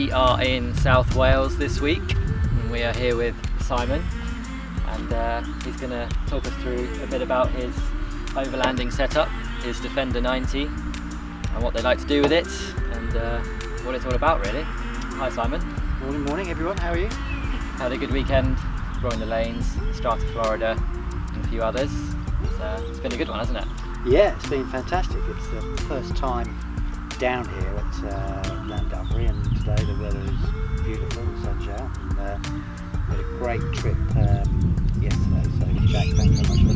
We are in South Wales this week and we are here with Simon, and he's going to talk us through a bit about his overlanding setup, his Defender 90, and what they like to do with it, and what it's all about really. Hi Simon. Morning everyone, how are you? Had a good weekend, rolling the lanes, Strata, Florida, and a few others. It's been a good one, hasn't it? Yeah, it's been fantastic. It's the first time down here at Land Rover, and today the weather is beautiful, the sun's out, and we had a great trip yesterday. So Jack, thanks so much for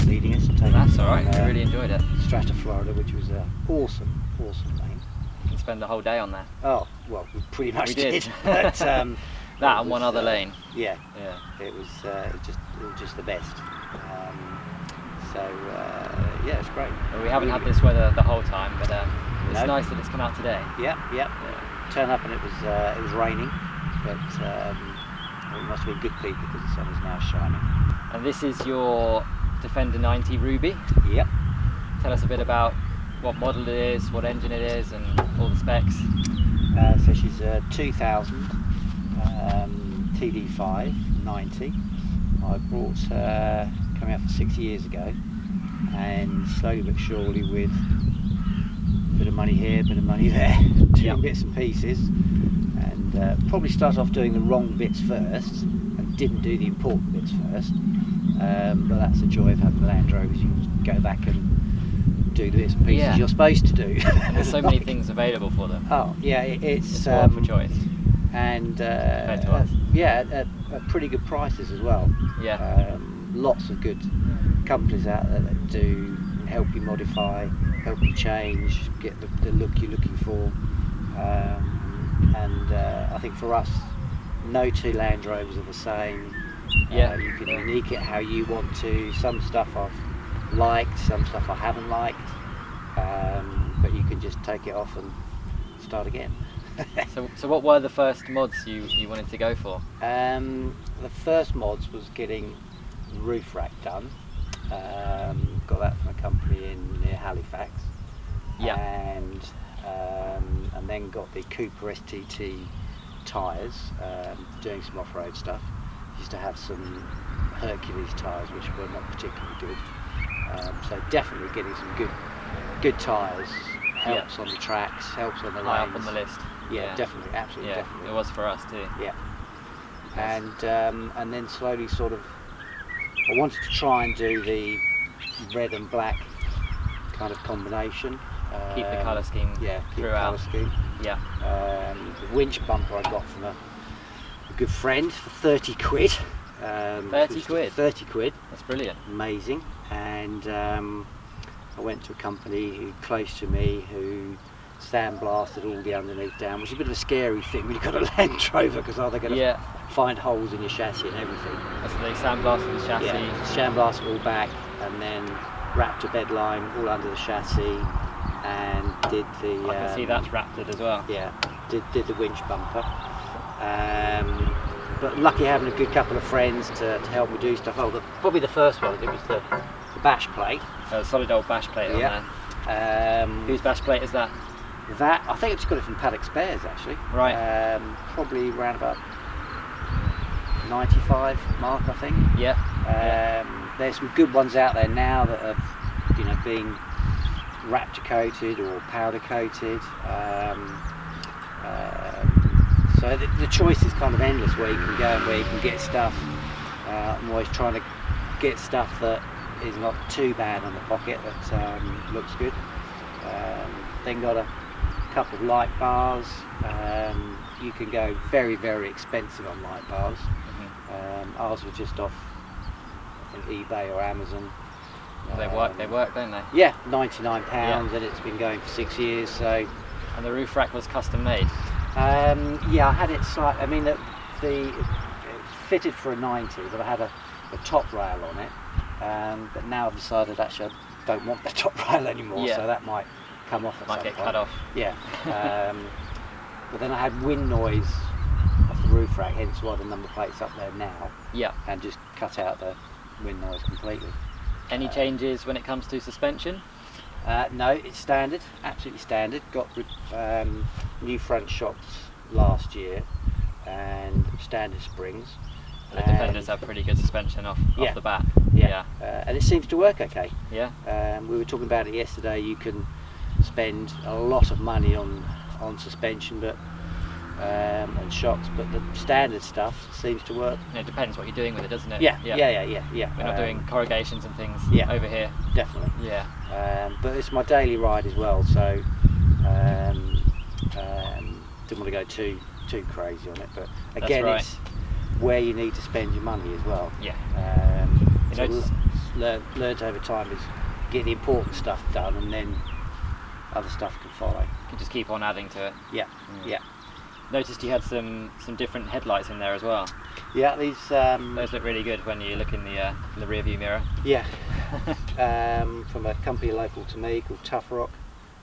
leading us. That's alright, I really enjoyed it. Strata, Florida, which was an awesome lane. You can spend the whole day on there. Oh, well, we pretty much did. But, that and one other lane. Yeah. It was just the best. Yeah, it's great. Well, we haven't had this weather the whole time, but it's nice that it's come out today. Yeah. Turn up and it was raining, but it must have been good people because the sun is now shining. And this is your Defender 90 Ruby. Yep. Tell us a bit about what model it is, what engine it is, and all the specs. So she's a 2000 TD5 90. I brought her coming out for 6 years ago, and slowly but surely, with a bit of money here, a bit of money there, two bits and pieces, and probably started off doing the wrong bits first and didn't do the important bits first, but that's the joy of having Land Rovers. You can go back and do the bits and pieces you're supposed to do. And there's so many things available for them. Oh yeah, it's more for choice. And compared to us. at pretty good prices as well. Lots of good companies out there that do help you modify, help you change, get the look you're looking for, and I think for us, no two Land Rovers are the same. You can unique it how you want to. Some stuff I've liked, some stuff I haven't liked, but you can just take it off and start again. So what were the first mods you wanted to go for? The first mods was getting the roof rack done. Got that from a company near Halifax. And then got the Cooper STT tyres, doing some off-road stuff. Used to have some Hercules tyres which were not particularly good. So definitely getting some good tyres helps on the tracks, helps on the lanes. High up on the list. Yeah, definitely, absolutely, definitely. It was for us too. Yeah. And then slowly sort of, I wanted to try and do the red and black kind of combination. Keep the colour scheme throughout. The colour scheme. Yeah. The winch bumper I got from a good friend for 30 quid. 30 quid? 30 quid. That's brilliant. Amazing. And I went to a company close to me who sandblasted all the underneath down, which is a bit of a scary thing when you've got a Land Rover, because they're going to find holes in your chassis and everything. So they sandblasted the chassis? Yeah, sandblasted all back and then wrapped a bed line all under the chassis and did the... I can see that's wrapped it as well. Yeah, did the winch bumper. But lucky having a good couple of friends to help me do stuff. Probably the first one, it was the bash plate. A solid old bash plate on there. Whose bash plate is that? That, I think I've just got it from Paddock Spares actually. Right. Probably around about 95 mark, I think. Yeah. There's some good ones out there now that have, been Raptor coated or powder coated. So the choice is kind of endless where you can go and where you can get stuff. I'm always trying to get stuff that is not too bad on the pocket, that looks good. Then got a couple of light bars. You can go very, very expensive on light bars. Ours were just off, I think, eBay or Amazon. They work, don't they? Yeah, £99, and it's been going for 6 years. So. And the roof rack was custom made? Yeah, I had it slightly. I mean, it's fitted for a 90, but I had a top rail on it. But now I've decided actually I don't want the top rail anymore, so that might come off at some point. Might get cut off. Yeah. But then I had wind noise off the roof rack, hence why the number plate's up there now. Yeah. And just cut out the wind noise completely. Any changes when it comes to suspension? No, it's standard, absolutely standard. Got new front shocks last year, and standard springs. The Defenders have pretty good suspension off the bat. Yeah. And it seems to work okay. Yeah. We were talking about it yesterday. You can spend a lot of money on suspension, but and shocks, but the standard stuff seems to work. It depends what you're doing with it, doesn't it? Yeah. We're not doing corrugations and things over here. Definitely. Yeah. But it's my daily ride as well, so didn't want to go too crazy on it. But again, it's where you need to spend your money as well. Yeah. Learned over time is get the important stuff done, and then other stuff can follow. You can just keep on adding to it. Yeah. Noticed you had some different headlights in there as well. Yeah, these those look really good when you look in the rear view mirror. Yeah. From a company local to me called Tough Rock.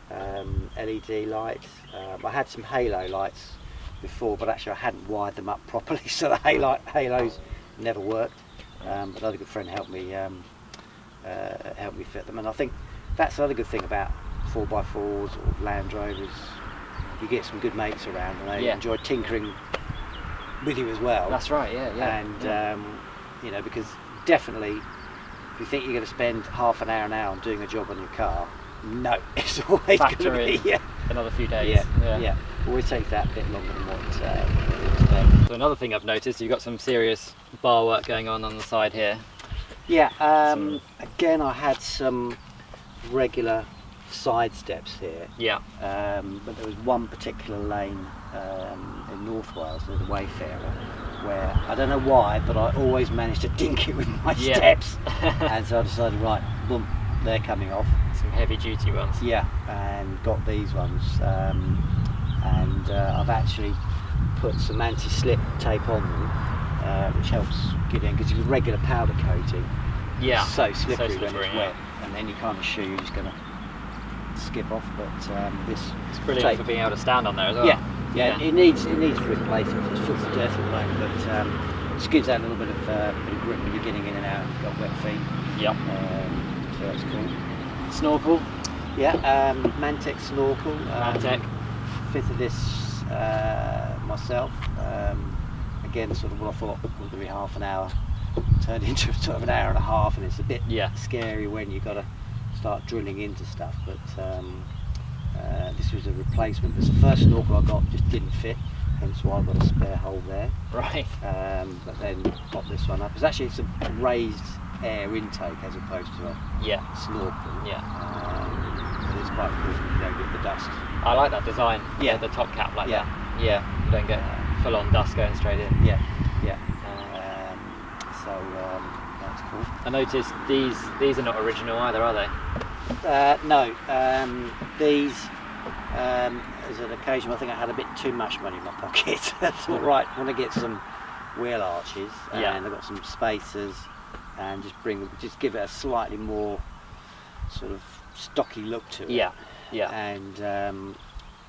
LED lights. I had some halo lights before, but actually I hadn't wired them up properly, so the halos never worked. But another good friend helped me fit them, and I think that's another good thing about 4x4s or Land Rovers. You get some good mates around, and they enjoy tinkering with you as well. That's right. Yeah. And because definitely, if you think you're going to spend half an hour now on doing a job on your car, no, it's always going to be another few days. Yeah. Always takes that bit longer than what you expect. So another thing I've noticed, you've got some serious bar work going on the side here. Yeah. Again, I had some regular side steps here. Yeah. But there was one particular lane in North Wales, near the Wayfarer, where I don't know why, but I always managed to dink it with my steps, and so I decided, right, boom, they're coming off. Some heavy duty ones. Yeah, and got these ones, and I've actually put some anti-slip tape on them, which helps get in, because with regular powder coating, it's so slippery when it's wet, and then you kind of shoe you're just going to skip off. But this it's brilliant for being able to stand on there as well. Yeah. It needs replacing. It's full of dirt at the moment, but just gives that a little bit of grip when you're getting in and out. You've got wet feet. Yep. So that's cool. Snorkel. Yeah, Mantec snorkel. Mantec. Fitted this myself. Again, sort of what I thought was going to be half an hour turned into sort of an hour and a half, and it's a bit scary when you've got to start drilling into stuff. But this was a replacement. This first snorkel I got just didn't fit, hence why I've got a spare hole there. Right. But then got this one up. It's a raised air intake as opposed to a snorkel. Yeah. But it's quite good. You don't get the dust. I like that design. Yeah. The top cap like that. Yeah. You don't get full on dust going straight in. Yeah. So that's cool. I noticed these are not original either, are they? No. These, as an occasion, I think I had a bit too much money in my pocket. I thought, right, I want to get some wheel arches, and I've got some spacers, and just give it a slightly more sort of stocky look to it. Yeah. And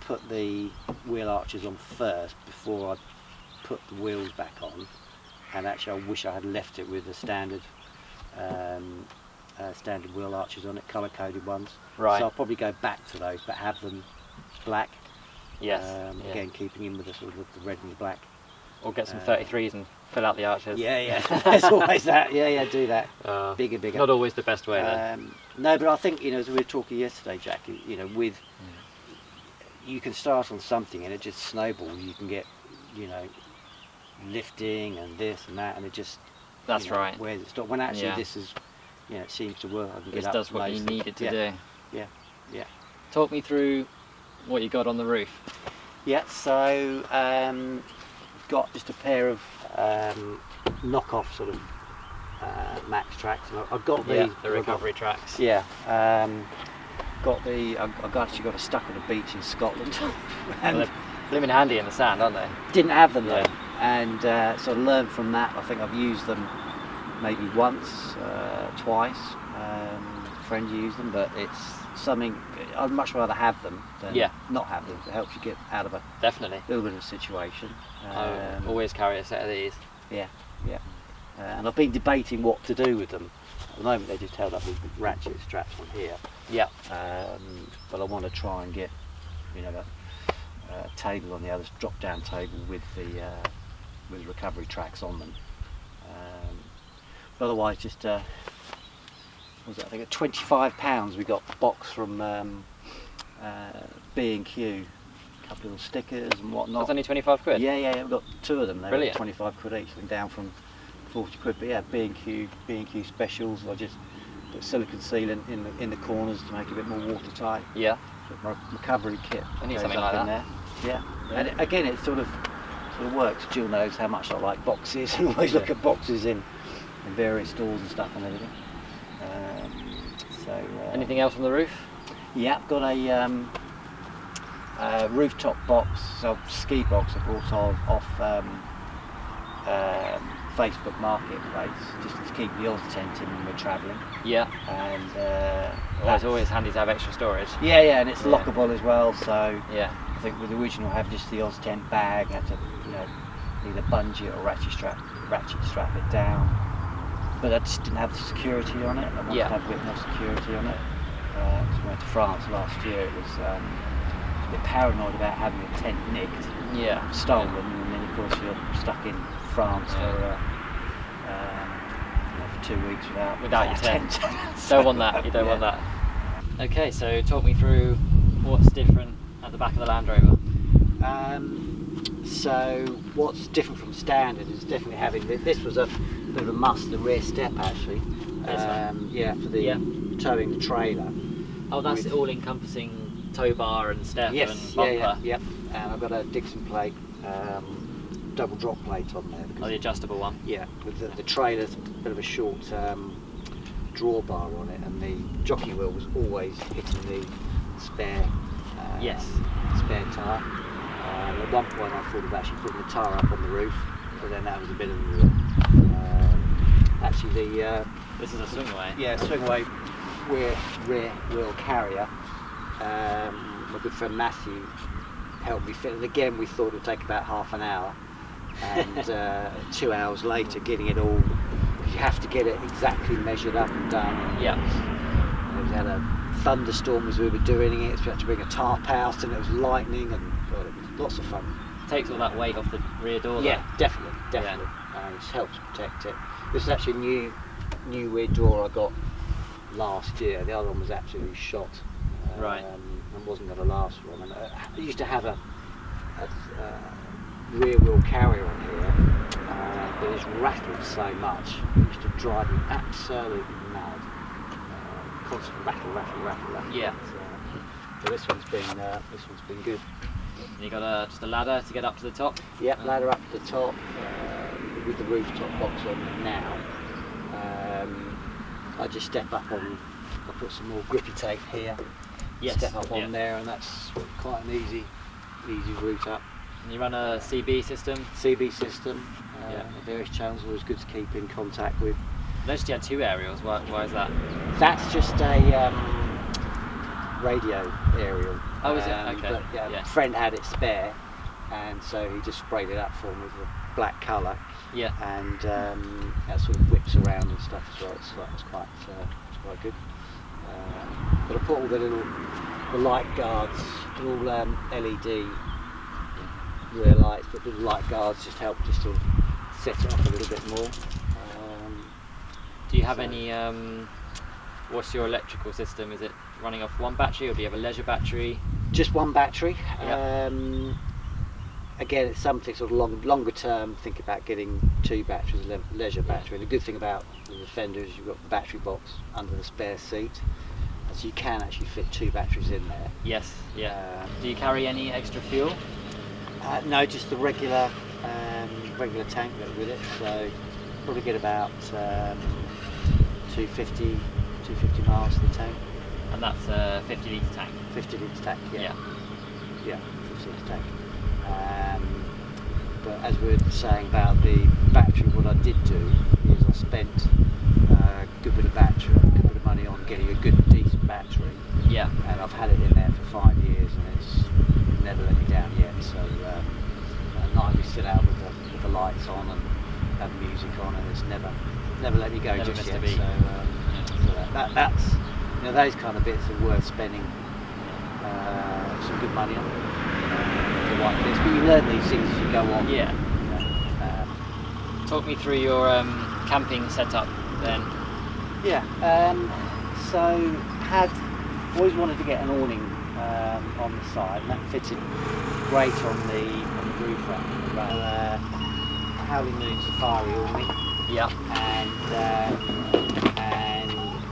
put the wheel arches on first before I put the wheels back on. And actually, I wish I had left it with the standard wheel arches on it, colour-coded ones. Right. So I'll probably go back to those, but have them black. Yes. Again, keeping in with the sort of the red and the black. Or get some 33s and fill out the arches. Yeah. There's always that. Yeah, do that. Bigger. Not always the best way then. No, but I think, as we were talking yesterday, Jack, with you can start on something and it just snowballs. You can get, lifting and this and that, and it just right. Where's it stop? When actually this is, it seems to work. I can this get does up what you need it to do. Yeah. Talk me through what you got on the roof. Yeah, so got just a pair of knockoff sort of max tracks. And I've got these. The recovery tracks. Yeah. I've actually got it stuck on a beach in Scotland. And they're blooming handy in the sand, aren't they? Didn't have them though. And sort of learned from that. I think I've used them maybe once, twice. A friend used them, but it's something I'd much rather have them than not have them. It helps you get out of a little bit of a situation. I always carry a set of these. Yeah. And I've been debating what to do with them. At the moment they're just held up with ratchet straps on here. Yeah. But I want to try and get, a table on the other, drop-down table with the recovery tracks on them. But otherwise, just what was it? I think at £25 we got the box from B&Q. A couple of little stickers and whatnot. That's only 25 quid? Yeah, we've got 2 of them. They Brilliant. were 25 quid each, and down from 40 quid. But yeah, B&Q specials. I just put silicone sealant in the corners to make it a bit more watertight. Yeah. Put my recovery kit. I need goes something up like in that. there. Yeah. And again, it sort of works. Jill knows how much I like boxes, and always look at boxes in various stores and stuff and everything. Anything else on the roof? Yeah, I've got a rooftop box, so ski box I bought off Facebook Marketplace, just to keep the Oztent in when we're travelling. Yeah. And it's always handy to have extra storage. Yeah, and it's lockable as well. So yeah, I think with the original, have just the Oztent bag, had to either bungee it or ratchet strap it down. But I just didn't have the security on it. I wanted to have a bit more security on it. Because we went to France last year, it was a bit paranoid about having a tent nicked, stolen, and then of course you're stuck in France for 2 weeks without your tent. Don't want that. You don't want that. Okay, so talk me through what's different at the back of the Land Rover. So what's different from standard is definitely having this was a bit of a must, the rear step actually. For the towing the trailer. Oh, that's all-encompassing tow bar and step and bumper. Yeah. And I've got a Dixon plate, double drop plate on there. The adjustable one. Yeah, with the trailer's a bit of a short drawbar on it, and the jockey wheel was always hitting the spare tyre. At one point I thought of actually putting the tyre up on the roof, but then that was a bit of a this is a swing-away. Yeah, swing-away rear wheel carrier. My good friend Matthew helped me fit it. Again, we thought it would take about half an hour, and 2 hours later getting it all, you have to get it exactly measured up and done. Yeah. We had a thunderstorm as we were doing it, so we had to bring a tarp out, and it was lightning, and God, it was lots of fun. Takes all that weight off the rear door. Yeah, definitely. It just helps protect it. This is actually a new rear door I got last year. The other one was absolutely shot, and wasn't going to last long. And I used to have a rear wheel carrier on here, but it's rattled so much. It used to drive me absolutely mad. Constant rattle. Yeah. But this one's been good. And you got just a ladder to get up to the top. Yeah, ladder up to the top with the rooftop box on it now. I just step up on. I put some more grippy tape here. Yes. Step up on there, and that's quite an easy route up. And you run a CB system. CB system. Various channels, always good to keep in contact with. Noticed you had 2 aerials. Why is that? That's just a radio aerial. Oh, is it? Okay. But a friend had it spare, and so he just sprayed it up for me with a black colour. Yeah. And that sort of whips around and stuff as well. It's quite good. But I put all the light guards, they're all LED rear lights, but the light guards just help just to set it off a little bit more. Do you have any? What's your electrical system? Is it running off one battery, or do you have a leisure battery? Just one battery. Yep. Again, it's something sort of longer term. Think about getting 2 batteries, leisure battery. And the good thing about the Defender is you've got the battery box under the spare seat, so you can actually fit 2 batteries in there. Yes. Yeah. Do you carry any extra fuel? No, just the regular tank with it. So probably get about 250 miles to the tank. And that's a 50 litre tank? 50 litre tank, yeah. 50 litre tank. But as we were saying about the battery, what I did do is I spent a good bit of money on getting a good, decent battery. Yeah. And I've had it in there for 5 years, and it's never let me down yet. So at night we sit out with the lights on and have music on, and it's never let me go just yet. So that's those kind of bits are worth spending some good money on. The like this, but you learn these things as you go on. Yeah. Talk me through your camping setup then. Yeah. So always wanted to get an awning on the side, and that fitted great on the roof rack. Howling Moon Safari awning. Yeah.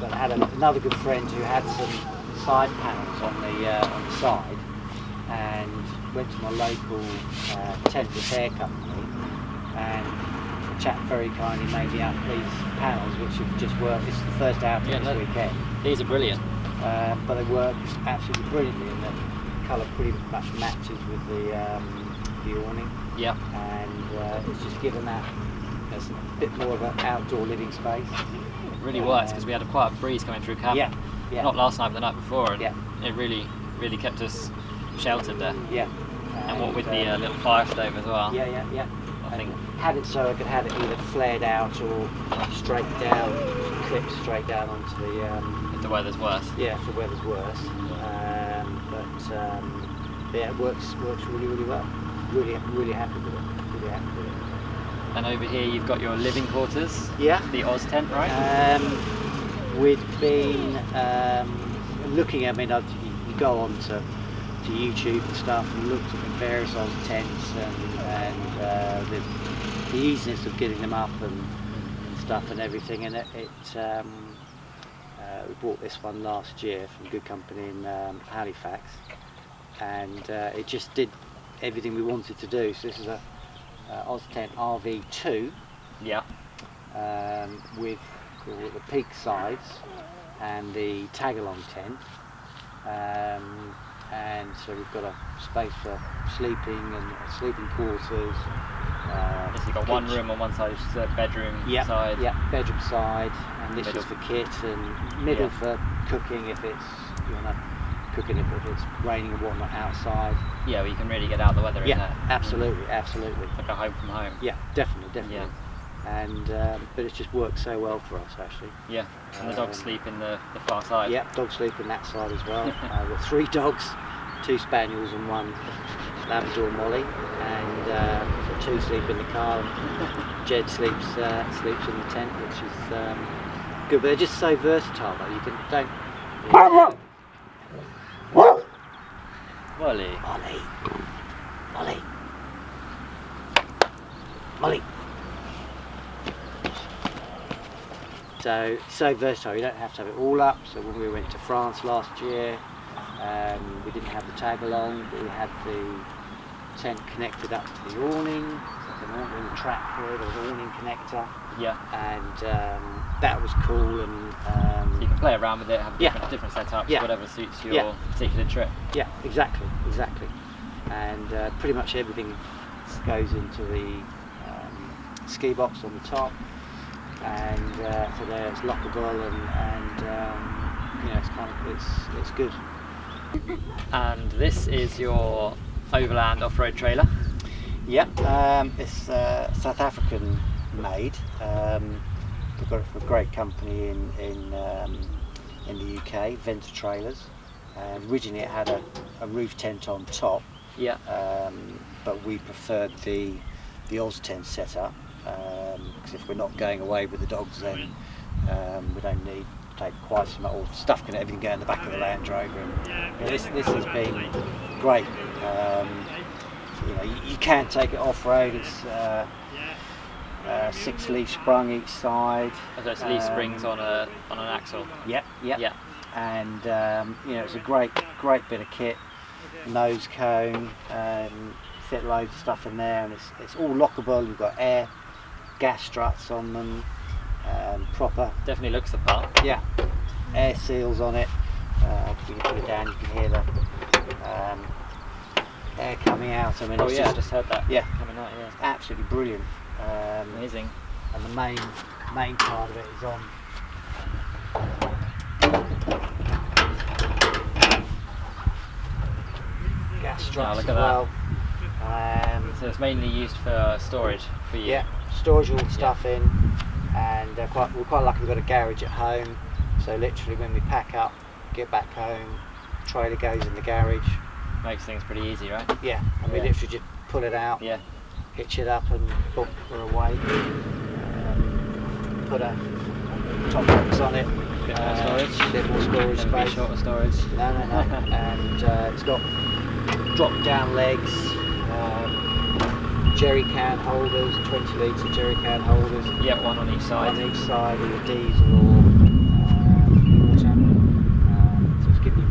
But I had another good friend who had some side panels on the side, and went to my local tent repair company, and the chap very kindly made me up these panels, which have just worked. This is the first outing this weekend. These are brilliant. But they work absolutely brilliantly, and the colour pretty much matches with the awning. Yeah. And it's just given that there's a bit more of an outdoor living space. It really works because we had quite a breeze coming through camp. Yeah. Yeah. Not last night, but the night before, and yeah. It really kept us sheltered there. Yeah. And what with the little fire stove as well. Yeah. I think had it so I could have it either flared out or straight down, clipped straight down onto the. If the weather's worse. Yeah, if the weather's worse. Yeah, it works really well. Really happy with it. And over here you've got your living quarters. Yeah. The Oztent, right? We'd been looking at. I mean, you go on to YouTube and stuff, and looked at the various Oztents and the easiness of getting them up and stuff and everything. And we bought this one last year from a good company in Halifax, and it just did everything we wanted to do. So this is a Oztent RV2. Yeah. With the peak sides and the tag-along tent, and so we've got a space for sleeping and sleeping quarters. So you've got one room on one side, which is a bedroom side. Yeah, bedroom side, and this is for kit, and middle for cooking if it's cooking if it's raining and whatnot outside. Yeah, well, you can really get out the weather in there. Absolutely. Like a home from home. Yeah, definitely. Yeah. And but it's just worked so well for us actually. Yeah, and the dogs sleep in the far side. Yeah, dogs sleep in that side as well. We've got 3 dogs, 2 spaniels and 1 Labrador Molly, and 2 sleep in the car, and Jed sleeps in the tent, which is good. But they're just so versatile though. You can Molly. So versatile, you don't have to have it all up. So when we went to France last year, we didn't have the tag along, but we had the tent connected up to the awning, like an awning track for it, there was an awning connector. Yeah. And that was cool, and so you can play around with it, have different setups, whatever suits your particular trip. Yeah, exactly. And pretty much everything goes into the ski box on the top. And so there it's lockable, and it's good. And this is your Overland off-road trailer. Yeah, it's South African made. We've got it from a great company in the UK, Venter Trailers. And originally it had a roof tent on top. Yeah. But we preferred the Oztent Setter. Because if we're not going away with the dogs, then we don't need to take quite so much, or stuff can everything go in the back of the Land Rover. And this has been great. You can take it off road. It's 6 leaf sprung each side. So it's leaf springs on an axle. Yeah. And it's a great bit of kit. Nose cone, fit loads of stuff in there, and it's all lockable. You've got gas struts on them, proper. Definitely looks the part. Yeah, air seals on it. If you can put it down, you can hear the air coming out. I mean, I just heard that. Yeah, coming out. Yeah, it's absolutely brilliant. Amazing. And the main part of it is on. Gas struts look as at well. So it's mainly used for storage for you. Yeah, storage all the stuff in, and we're quite lucky we've got a garage at home, so literally when we pack up, get back home, trailer goes in the garage, Makes things pretty easy, right? Yeah, I mean, Yeah. literally just pull it out, Yeah. hitch it up, and boom, we're away. Put a top box on it. Bit more storage. Bit more storage Never be space. short of storage. No. And it's got drop-down legs, jerry can holders, 20-litre jerry can holders. Yeah, one on each side. On each side, either diesel or water. So it's giving you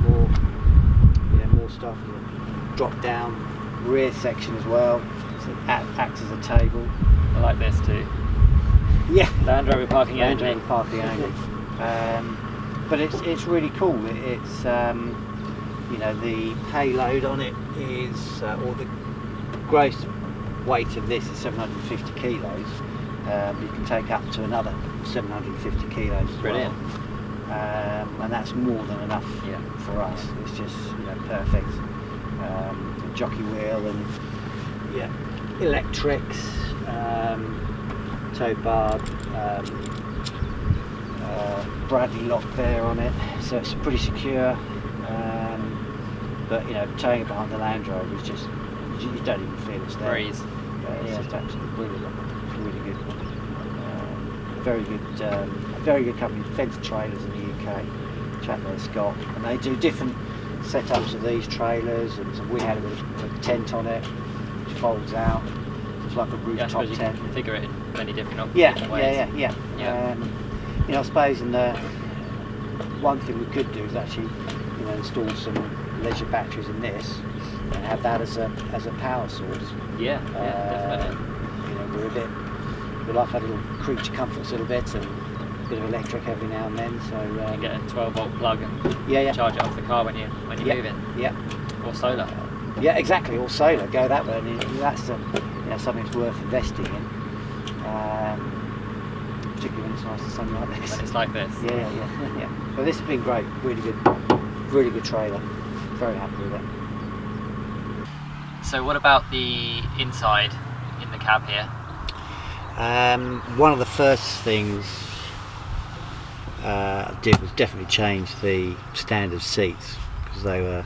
more stuff. Drop-down rear section as well. So it acts as a table. I like this too. Yeah. Land Rover parking Land only. Rover parking only. But it's really cool. It's the payload on it is, or the gross weight of this is 750 kilos. You can take up to another 750 kilos as Brilliant. well. And that's more than enough for us. It's just perfect. Jockey wheel and electrics, tow bar, Bradley lock there on it, so it's pretty secure. But towing it behind the Land Rover is just, you don't even feel it's there. Breeze. It's just absolutely brilliant. It's really good. Very good company, Defender trailers in the UK. Chap there, Scott, and they do different setups of these trailers. And so we had it with a tent on it, which folds out. It's like a rooftop I suppose you tent. can configure it in many different Yeah. ways. I suppose, and one thing we could do is actually, install some leisure batteries in this and have that as a power source. Yeah, definitely. We like our little creature comforts a little bit, and a bit of electric every now and then. So You get a 12-volt plug and charge it off the car when you're moving. Yeah. Or solar. Yeah, exactly. Or solar. Go that way. And that's something that's worth investing in. Particularly when it's nice and sunny like this. When it's like this. Yeah. But this has been great. Really good trailer. Very happy with it. So what about the inside in the cab here? One of the first things I did was definitely change the standard seats, because they were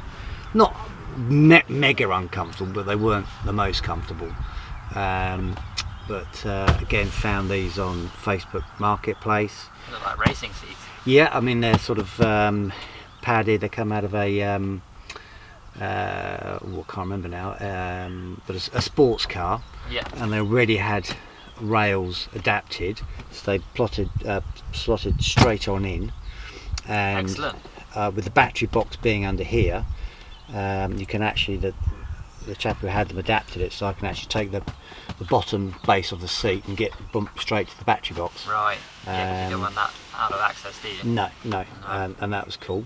not mega uncomfortable, but they weren't the most comfortable. Again, found these on Facebook Marketplace. They look like racing seats. Yeah, I mean they're sort of padded. They come out of a I can't remember now, but a sports car. Yeah. And they already had rails adapted, so they slotted straight on in. And excellent. With the battery box being under here, you can actually, the chap who had them adapted it, so I can actually take the bottom base of the seat and get bumped straight to the battery box. Right. Yeah, you don't want that out of access, do you? No. And that was cool.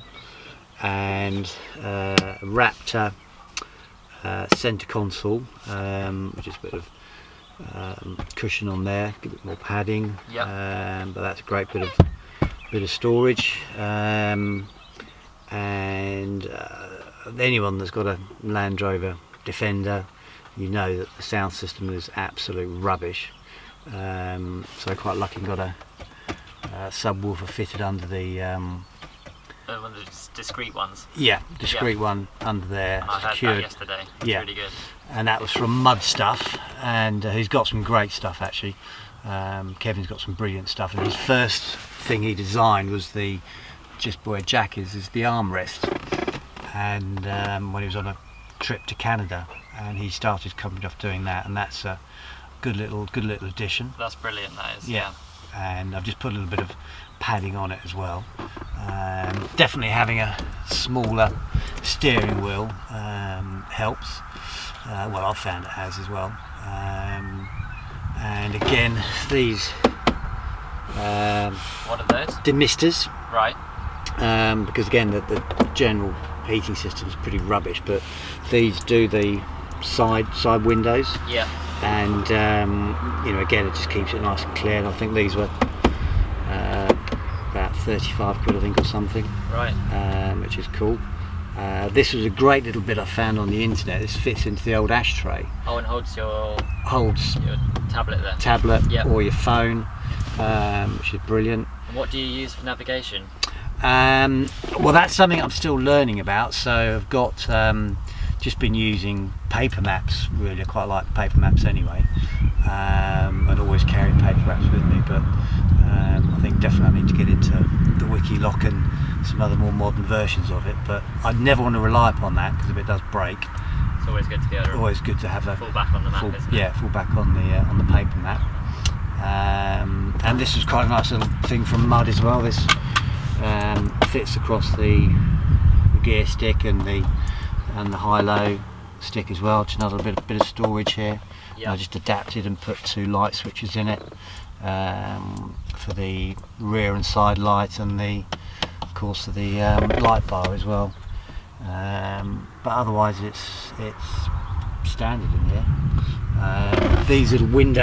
And Raptor centre console, which is a bit of cushion on there, a bit more padding. Yeah. But that's a great bit of storage. And anyone that's got a Land Rover Defender, you know that the sound system is absolute rubbish. So quite lucky got a subwoofer fitted under the one of the discreet ones. Yeah, discreet one under there, And I heard secured. that yesterday. It's Yeah. really good. And that was from Mud Stuff, and he's got some great stuff actually. Kevin's got some brilliant stuff, and his first thing he designed was just where Jack is the armrest. And when he was on a trip to Canada, and he started coming off doing that, and that's a good little addition. That's brilliant, that is. Yeah. And I've just put a little bit of padding on it as well. Definitely having a smaller steering wheel helps. Well, I've found it has as well. And again, these What are those? demisters, Right. because again the general heating system is pretty rubbish, but these do the side windows. Yeah. And again, it just keeps it nice and clear. And I think these were about 35 quid, I think, or something. Right. Which is cool. This was a great little bit I found on the internet. This fits into the old ashtray. Oh, and holds your tablet there. Tablet. Yep. Or your phone, which is brilliant. And what do you use for navigation? Well, that's something I'm still learning about. So I've got just been using paper maps really. I quite like paper maps anyway, and always carry paper maps with me, but I think definitely I need to get into the wiki lock and some other more modern versions of it, but I never want to rely upon that, because if it does break, it's always good to get always good to have a fall back on the map, isn't it? Yeah, fall back on the paper map. And this was quite a nice little thing from Mud as well. This fits across the gear stick and the high-low stick as well. Just another bit of storage here. Yep. I just adapted and put 2 light switches in it for the rear and side lights, and of course the light bar as well. But otherwise it's standard in here. These little wind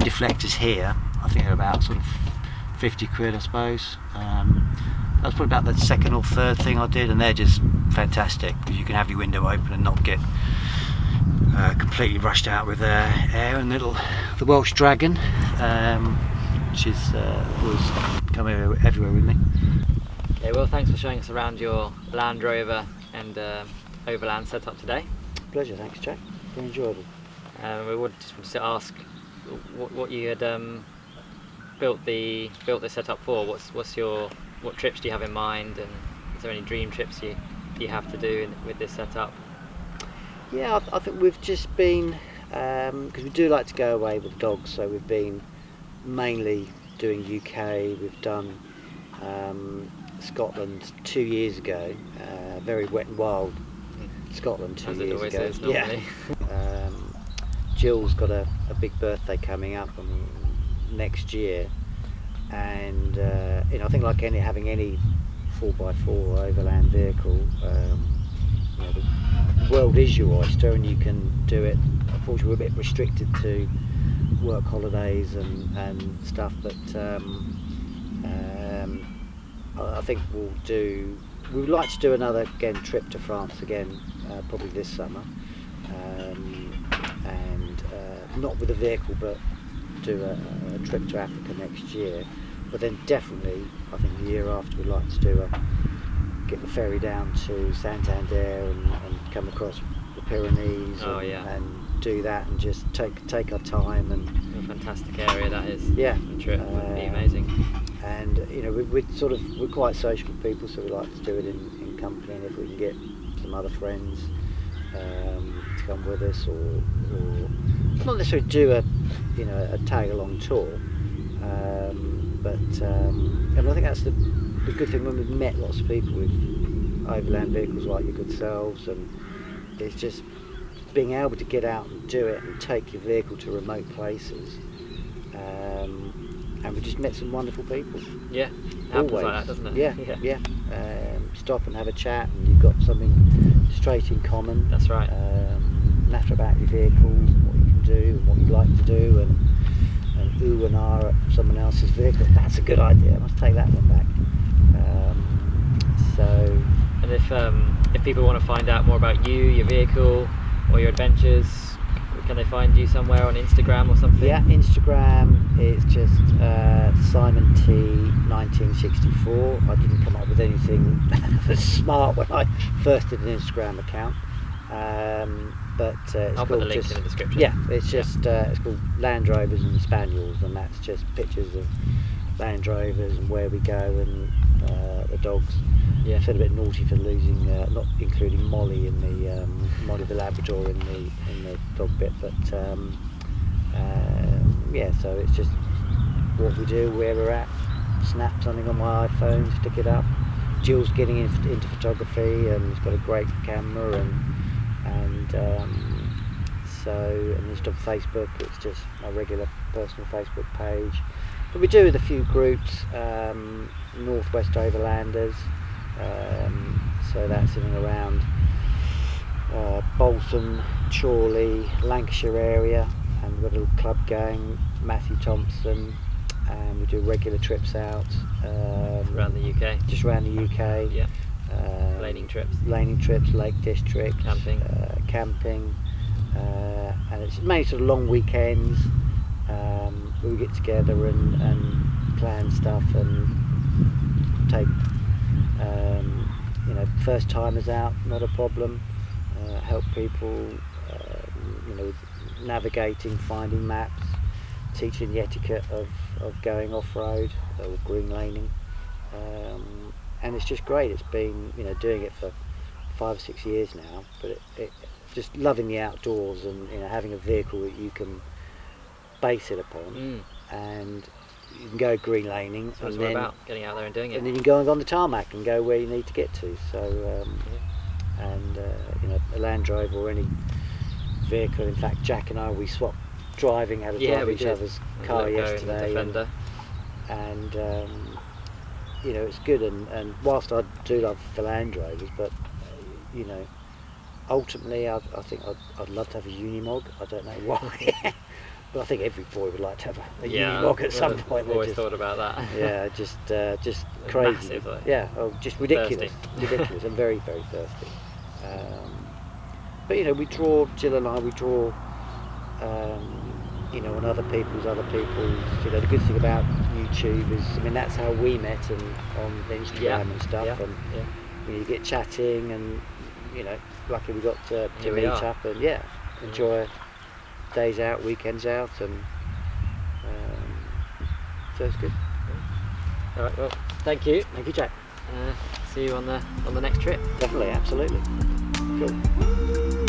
deflectors here, I think are about sort of 50 quid, I suppose. That's probably about the second or third thing I did, and they're just fantastic, because you can have your window open and not get completely rushed out with air. And the Welsh Dragon, which is always come everywhere with me. Okay, well, thanks for showing us around your Land Rover and Overland setup today. Pleasure, thanks Jack, very enjoyable. We just wanted to ask what you had built the setup for. What trips do you have in mind, and is there any dream trips you have to do with this setup? Yeah, I think we've just been, because we do like to go away with dogs, so we've been mainly doing UK. We've done Scotland 2 years ago, very wet and wild Scotland 2 years ago. Is normally. Yeah. Jill's got a big birthday coming up next year, and I think like having any 4x4 or overland vehicle, the world is your oyster, and you can do it. Unfortunately, we're a bit restricted to work holidays and stuff, but I think we would like to do another trip to France again, probably this summer, and not with a vehicle, but do a trip to Africa next year. But then definitely, I think the year after, we'd like to get the ferry down to Santander and come across the Pyrenees and do that, and just take our time. And a fantastic area that is. Yeah, the trip would be amazing. And we're quite social people, so we like to do it in company, and if we can get some other friends to come with us, or not necessarily do a tag along tour, but and I think that's the good thing when we've met lots of people with overland vehicles like your good selves, and it's just being able to get out and do it and take your vehicle to remote places. And we just met some wonderful people. Yeah, it happens like that, doesn't it? Yeah. Stop and have a chat, and you've got something straight in common. That's right. Natter about your vehicles, and what you can do, and what you'd like to do, and ooh and ah at someone else's vehicle. That's a good idea. I must take that one back. And if people want to find out more about you, your vehicle, or your adventures, can they find you somewhere on Instagram or something? Yeah, Instagram is just Simon T 1964. I didn't come up with anything smart when I first did an Instagram account, but it's I'll put the link in the description. Yeah, it's just it's called Land Rovers and Spaniels, and that's just pictures of Land Rovers and where we go, and the dogs. Yeah, I feel a bit naughty for losing, not including Molly in the Molly the Labrador in the dog bit, but yeah. So it's just what we do, where we're at. Snap something on my iPhone, stick it up. Jill's getting into photography, and he's got a great camera, and just on Facebook, it's just my regular personal Facebook page. But we do with a few groups, Northwest Overlanders. So that's in and around Bolton, Chorley, Lancashire area, and we've got a little club going, Matthew Thompson, and we do regular trips out around the UK. Just around the UK. Yeah. Laning trips, Lake District, camping, and it's mainly sort of long weekends where we get together and plan stuff and take you know, first timers out, not a problem. Help people, you know, with navigating, finding maps, teaching the etiquette of going off-road or green laning, and it's just great. It's been, you know, doing it for 5 or 6 years now, but it just loving the outdoors, and, you know, having a vehicle that you can base it upon, and you can go green laning, So it's and all then about getting out there and doing it. and then you can go on the tarmac and go where you need to get to. So and you know, a Land Rover or any vehicle. In fact, Jack and I, we swapped driving, had a drive we each did. other's A car Let Go in the yesterday, Defender. and you know, it's good. And whilst I do love the Land Rovers, but you know, ultimately I think I'd love to have a Unimog. I don't know why, but I think every boy would like to have a Unimog at some point. I've always thought about that. Yeah, just crazy. Massive, like, yeah, just ridiculous, thirsty. ridiculous. I'm very, very thirsty. But you know, Jill and I, we draw, you know, on other people's. You know, the good thing about YouTube is, I mean, that's how we met, and on Instagram and stuff, and you know, you get chatting, and you know, luckily we got to meet up, and enjoy days out, weekends out, and so it's good. All right, well, thank you. Thank you, Jack. See you on the next trip. Definitely, absolutely. Cool.